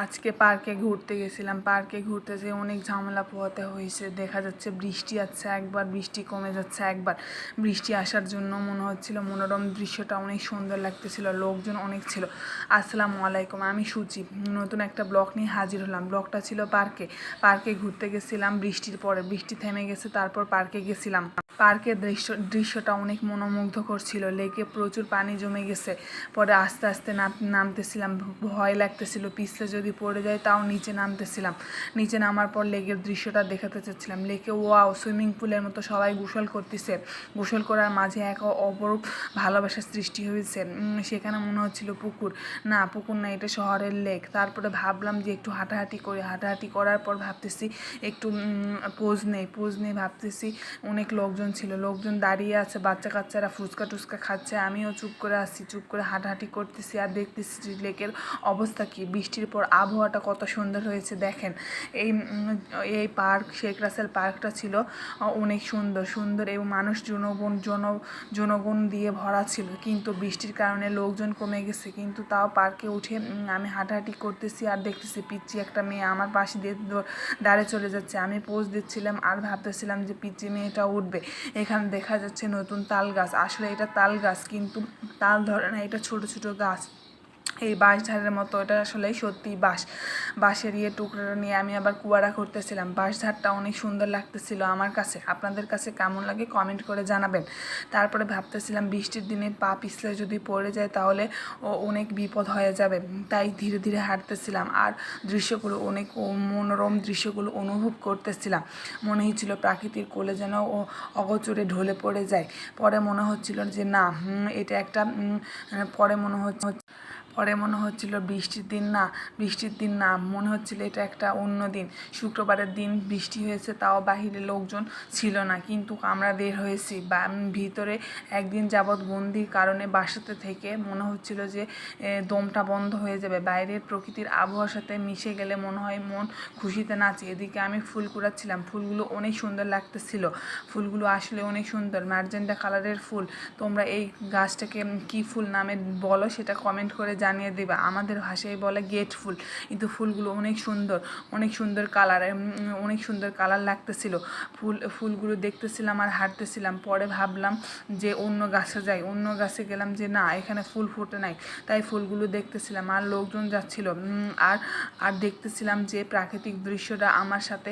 আজকে পার্কে ঘুরতে গেছিলাম। পার্কে ঘুরতে যেয়ে অনেক ঝামেলা পোহাতে হয়েছে। দেখা যাচ্ছে বৃষ্টি আসছে একবার, বৃষ্টি কমে যাচ্ছে একবার। বৃষ্টি আসার জন্য মনে হচ্ছিল মনোরম দৃশ্যটা অনেক সুন্দর লাগতেছিল, লোকজন অনেক ছিল। আসসালামু আলাইকুম, আমি সুচি। নতুন একটা ব্লগ নিয়ে হাজির হলাম। ব্লগটা ছিল পার্কে ঘুরতে গেছিলাম বৃষ্টির পরে। বৃষ্টি থেমে গেছে, তারপর পার্কে গেছিলাম। পার্কের দৃশ্যটা অনেক মনোমুগ্ধকর ছিল। লেকে প্রচুর পানি জমে গেছে। পরে আস্তে আস্তে নামতেছিলাম, ভয় লাগতেছিল পিছলে যদি পড়ে যায়, তাও নিচে নামতেছিলাম। নিচে নামার পর লেকের দৃশ্যটা দেখাতে চাচ্ছিলাম। লেকে ওয়াও, সুইমিং পুলের মতো সবাই গোসল করতেছে। গোসল করার মাঝে এক অপরূপ ভালোবাসার সৃষ্টি হয়েছে। সেখানে মনে হচ্ছিল পুকুর, না পুকুর না, এটা শহরের লেক। তারপরে ভাবলাম যে একটু হাঁটাহাঁটি করি। হাঁটাহাঁটি করার পর ভাবতেছি একটু পোজ নেই ভাবতেছি অনেক লোকজন ছিল, লোকজন দাঁড়িয়ে আছে, বাচ্চা কাচ্চারা ফুচকা টুচকা খাচ্ছে। আমিও চুপ করে আসছি, চুপ করে হাঁটাহাঁটি করতেছি আর দেখতেছি যে লেকের অবস্থা কী। বৃষ্টির পর আবহাওয়াটা কত সুন্দর হয়েছে দেখেন। এই পার্ক, শেখ রাসেল পার্কটা ছিল অনেক সুন্দর এবং মানুষ জনগণ দিয়ে ভরা ছিল। কিন্তু বৃষ্টির কারণে লোকজন কমে গেছে। কিন্তু তাও পার্কে উঠে আমি হাঁটাহাঁটি করতেছি আর দেখতেছি পিচ্চি একটা মেয়ে আমার পাশে দিয়ে দাঁড়িয়ে চলে যাচ্ছে। আমি পোজ দিচ্ছিলাম আর ভাবতেছিলাম যে পিচ্চি মেয়েটা উঠবে। এখানে দেখা যাচ্ছে নতুন তাল গাছ। আসলে এটা তাল গাছ, কিন্তু তাল ধরে না, এটা ছোট ছোট গাছ। এই বাঁশঝাড়ের মতো, এটা আসলে সত্যি বাঁশের টুকরোটা নিয়ে আমি আবার কুয়ারা করতেছিলাম। বাঁশঝাড়টা অনেক সুন্দর লাগতেছিল আমার কাছে। আপনাদের কাছে কেমন লাগে কমেন্ট করে জানাবেন। তারপরে ভাবতেছিলাম বৃষ্টির দিনে পা পিছলে যদি পড়ে যায় তাহলে অনেক বিপদ হয়ে যাবে। তাই ধীরে ধীরে হাঁটতেছিলাম আর দৃশ্যগুলো, অনেক মনোরম দৃশ্যগুলো অনুভব করতেছিলাম। মনে হচ্ছিল প্রাকৃতিক কোলে যেন অগোচরে ঢলে পড়ে যায়। পরে মনে হচ্ছিল যে না, এটা একটা পরে মনে হচ্ছিল বৃষ্টির দিন না, মনে হচ্ছিল এটা একটা অন্য দিন। শুক্রবারের দিন বৃষ্টি হয়েছে, তাও বাহিরে লোকজন ছিল না, কিন্তু আমরা বের হয়েছি। ভিতরে একদিন যাবৎ বন্দির কারণে বাসাতে থেকে মনে হচ্ছিল যে দমটা বন্ধ হয়ে যাবে। বাইরের প্রকৃতির আবহাওয়ার সাথে মিশে গেলে মনে হয় মন খুশিতে নাচে। এদিকে আমি ফুল কুড়াচ্ছিলাম, ফুলগুলো অনেক সুন্দর লাগতেছিল। ফুলগুলো আসলে অনেক সুন্দর, ম্যাজেন্টা কালারের ফুল। তোমরা এই গাছটাকে কি ফুল নামে বলো সেটা কমেন্ট করে জানিয়ে দেবা। আমাদের ভাষায় বলে গেট ফুল, কিন্তু ফুলগুলো অনেক সুন্দর কালার লাগতেছিল। ফুলগুলো দেখতেছিলাম আর হাঁটতেছিলাম। পরে ভাবলাম যে অন্য গাছে যাই। অন্য গাছে গেলাম যে না, এখানে ফুল ফুটে নাই। তাই ফুলগুলো দেখতেছিলাম আর লোকজন যাচ্ছিল। আর দেখতেছিলাম যে প্রাকৃতিক দৃশ্যটা আমার সাথে,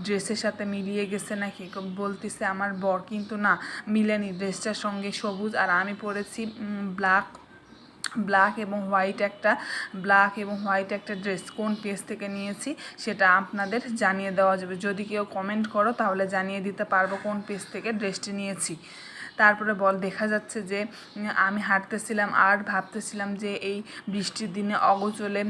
ড্রেসের সাথে মিলিয়ে গেছে নাকি বলতেছে আমার বর, কিন্তু না, মিলেনি। ড্রেসটার সঙ্গে সবুজ আর আমি পরেছি ব্ল্যাক এবং হোয়াইট একটা ড্রেস। কোন পেজ থেকে নিয়েছি সেটা আপনাদের জানিয়ে দেওয়া যাবে। যদি কেউ কমেন্ট করো তাহলে জানিয়ে দিতে পারবো কোন পেজ থেকে ড্রেসটি নিয়েছি। তারপরে দেখা যাচ্ছে যে আমি হাঁটতেছিলাম আর ভাবতেছিলাম যে এই বৃষ্টির দিনে অগোচরে